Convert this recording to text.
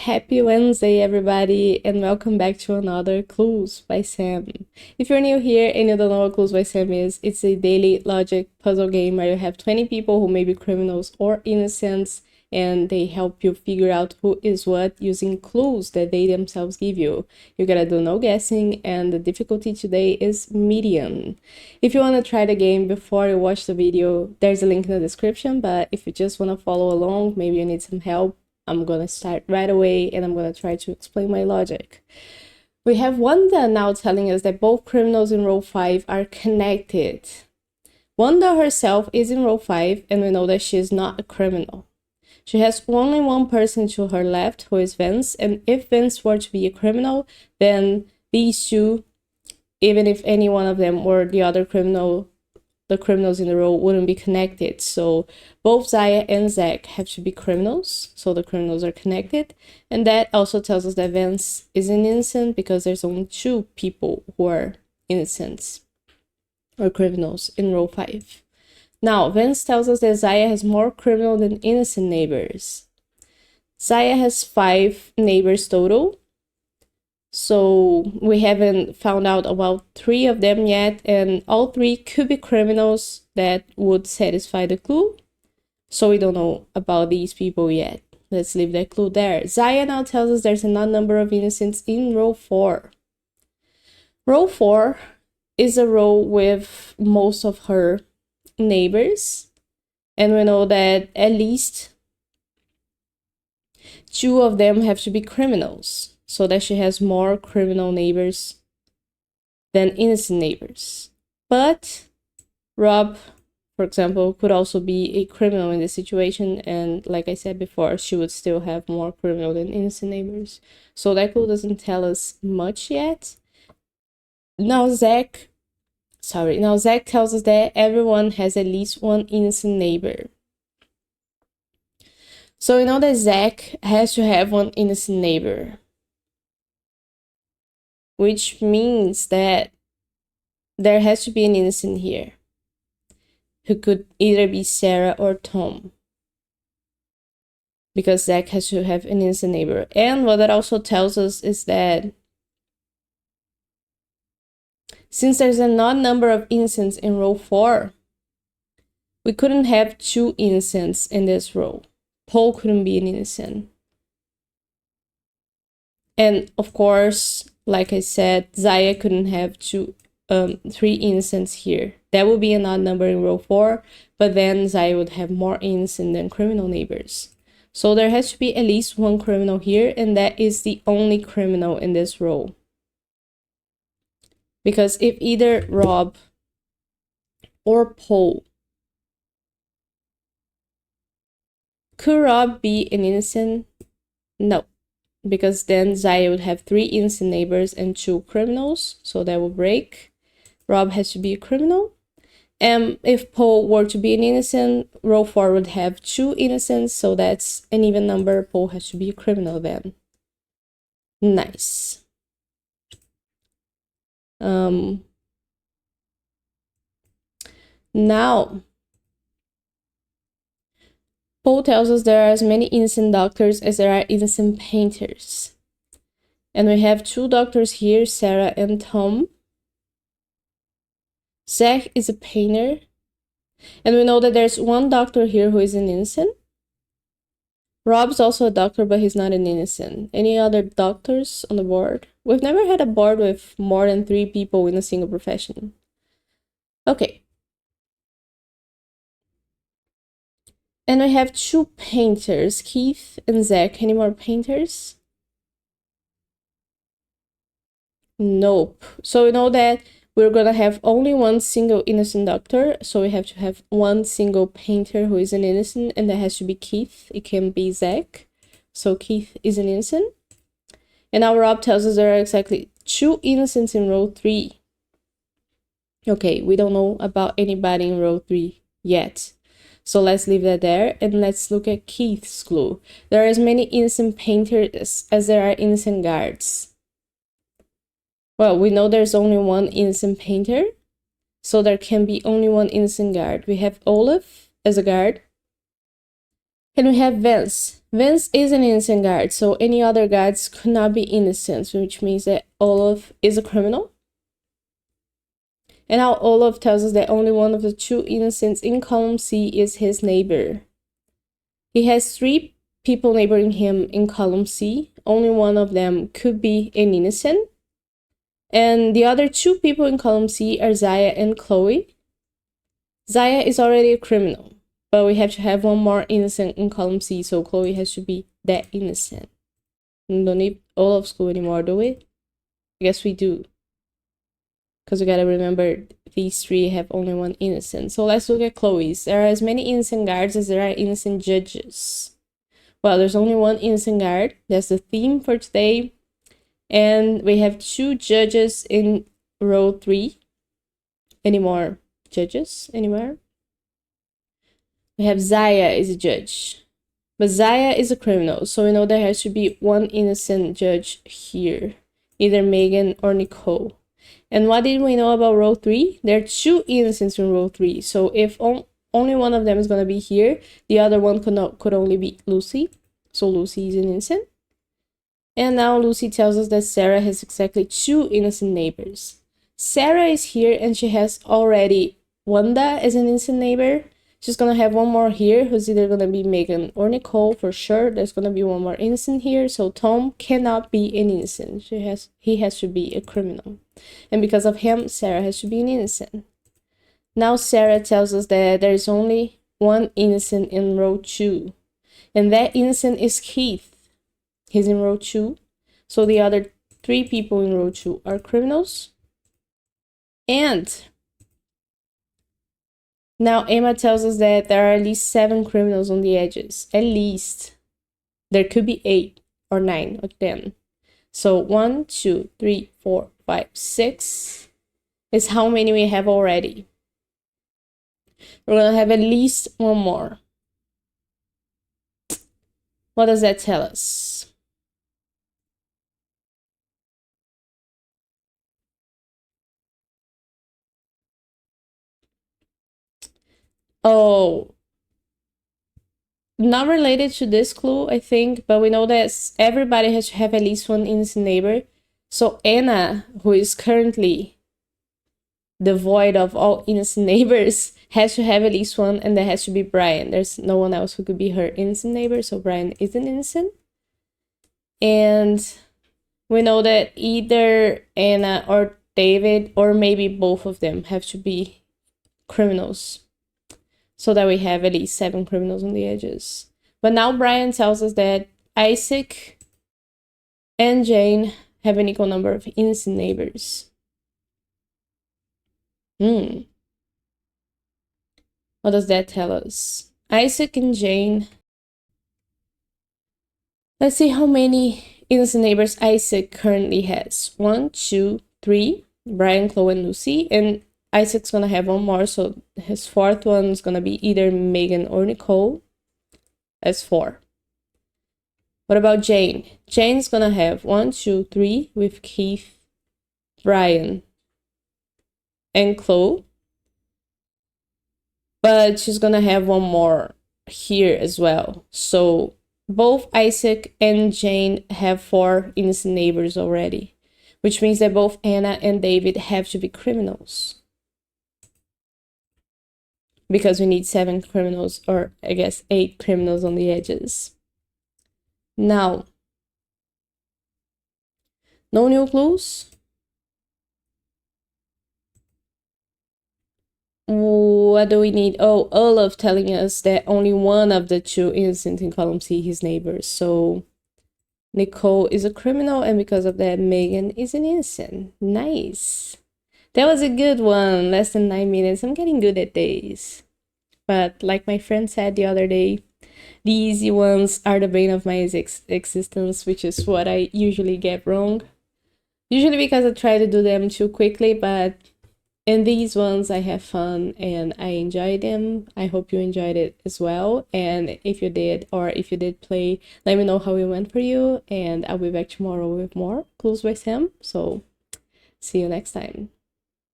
Happy Wednesday, everybody, and welcome back to another Clues by Sam. If you're new here and you don't know what Clues by Sam is, it's a daily logic puzzle game where you have 20 people who may be criminals or innocents, and they help you figure out who is what using clues that they themselves give you. You gotta do no guessing, and the difficulty today is medium. If you want to try the game before you watch the video, there's a link in the description, but if you just want to follow along, maybe you need some help, I'm gonna start right away and I'm gonna try to explain my logic. We have Wanda now telling us that both criminals in row 5 are connected. Wanda herself is in row 5 and we know that she is not a criminal. She has only one person to her left who is Vince, and if Vince were to be a criminal, then these two, even if any one of them were the other criminal, the criminals in the row wouldn't be connected. So both Zaya and Zach have to be criminals, so the criminals are connected. And that also tells us that Vince is an innocent because there's only 2 people who are innocents or criminals in row 5. Now, Vince tells us that Zaya has more criminal than innocent neighbors. Zaya has 5 neighbors total. So we haven't found out about 3 of them yet, and all 3 could be criminals that would satisfy the clue. So we don't know about these people yet. Let's leave that clue there. Zaya now tells us there's an odd number of innocents in row 4. Row 4 is a row with most of her neighbors, and we know that at least 2 of them have to be criminals, so that she has more criminal neighbors than innocent neighbors. But Rob, for example, could also be a criminal in this situation, and like I said before, she would still have more criminal than innocent neighbors. So that clue doesn't tell us much yet. Now Zach tells us that everyone has at least one innocent neighbor. So we know that Zach has to have one innocent neighbor, which means that there has to be an innocent here who could either be Sarah or Tom, because Zach has to have an innocent neighbor. And what that also tells us is that since there's an odd number of innocents in row 4, we couldn't have 2 innocents in this row. Paul couldn't be an innocent. And of course, like I said, Zaya couldn't have 3 innocents here. That would be an odd number in row 4, but then Zaya would have more innocent than criminal neighbors. So there has to be at least 1 criminal here, and that is the only criminal in this row. Because if either Rob or Paul, could Rob be an innocent? No, because then Zaya would have 3 innocent neighbors and 2 criminals, so that will break. Rob has to be a criminal. And if Paul were to be an innocent, row 4 would have 2 innocents, so that's an even number. Paul has to be a criminal then. Nice. Now, Paul tells us there are as many innocent doctors as there are innocent painters. And we have 2 doctors here, Sarah and Tom. Zach is a painter. And we know that there's 1 doctor here who is an innocent. Rob's also a doctor, but he's not an innocent. Any other doctors on the board? We've never had a board with more than 3 people in a single profession. Okay. And we have 2 painters, Keith and Zach. Any more painters? Nope. So we know that we're gonna have only 1 single innocent doctor, so we have to have 1 single painter who is an innocent, and that has to be Keith. It can be Zach. So Keith is an innocent. And now Rob tells us there are exactly 2 innocents in row 3. Okay, we don't know about anybody in row 3 yet. So let's leave that there, and let's look at Keith's clue. There are as many innocent painters as there are innocent guards. Well, we know there's only 1 innocent painter, so there can be only 1 innocent guard. We have Olaf as a guard, and we have Vince. Vince is an innocent guard, so any other guards could not be innocent, which means that Olaf is a criminal. And now Olaf tells us that only one of the two innocents in column C is his neighbor. He has 3 people neighboring him in column C. Only one of them could be an innocent. And the other 2 people in column C are Zaya and Chloe. Zaya is already a criminal, but we have to have one more innocent in column C, so Chloe has to be that innocent. We don't need Olaf's clue anymore, do we? I guess we do. Because we gotta remember these 3 have only one innocent. So let's look at Chloe's. There are as many innocent guards as there are innocent judges. Well, there's only one innocent guard. That's the theme for today. And we have 2 judges in row 3. Any more judges anywhere? We have Zaya is a judge. But Zaya is a criminal, so we know there has to be one innocent judge here. Either Megan or Nicole. And what did we know about row 3? There are 2 innocents in row 3. So if only one of them is going to be here, the other one could only be Lucy. So Lucy is an innocent. And now Lucy tells us that Sarah has exactly 2 innocent neighbors. Sarah is here and she has already Wanda as an innocent neighbor. She's going to have one more here who's either going to be Megan or Nicole for sure. There's going to be one more innocent here. So Tom cannot be an innocent. He has to be a criminal. And because of him, Sarah has to be an innocent. Now Sarah tells us that there is only one innocent in row 2. And that innocent is Keith. He's in row 2. So the other 3 people in row 2 are criminals. And now Emma tells us that there are at least 7 criminals on the edges. At least. There could be 8 or 9 or 10. So 1, 2, 3, 4, 5, 6 is how many we have already. We're going to have at least one more. What does that tell us? Oh, not related to this clue, I think, but we know that everybody has to have at least one innocent neighbor. So Anna, who is currently devoid of all innocent neighbors, has to have at least one, and that has to be Brian. There's no one else who could be her innocent neighbor, so Brian isn't innocent. And we know that either Anna or David, or maybe both of them, have to be criminals, so that we have at least 7 criminals on the edges. But now Brian tells us that Isaac and Jane have an equal number of innocent neighbors. What does that tell us? Isaac and Jane. Let's see how many innocent neighbors Isaac currently has. 1, 2, 3. Brian, Chloe, and Lucy. And Isaac's gonna have one more, so his 4th one is gonna be either Megan or Nicole. That's 4. What about Jane? Jane's gonna have 1, 2, 3 with Keith, Brian, and Chloe. But she's gonna have one more here as well. So both Isaac and Jane have 4 innocent neighbors already, which means that both Anna and David have to be criminals. Because we need 7 criminals, or I guess 8 criminals on the edges. Now, no new clues? What do we need? Oh, Olaf telling us that only one of the 2 innocent in column C, his neighbors. So Nicole is a criminal, and because of that, Megan is an innocent. Nice. That was a good one. Less than 9 minutes. I'm getting good at these. But like my friend said the other day, the easy ones are the bane of my existence, which is what I usually get wrong. Usually because I try to do them too quickly, but in these ones I have fun and I enjoy them. I hope you enjoyed it as well. And if you did, or if you did play, let me know how it went for you. And I'll be back tomorrow with more Clues by Sam. So see you next time.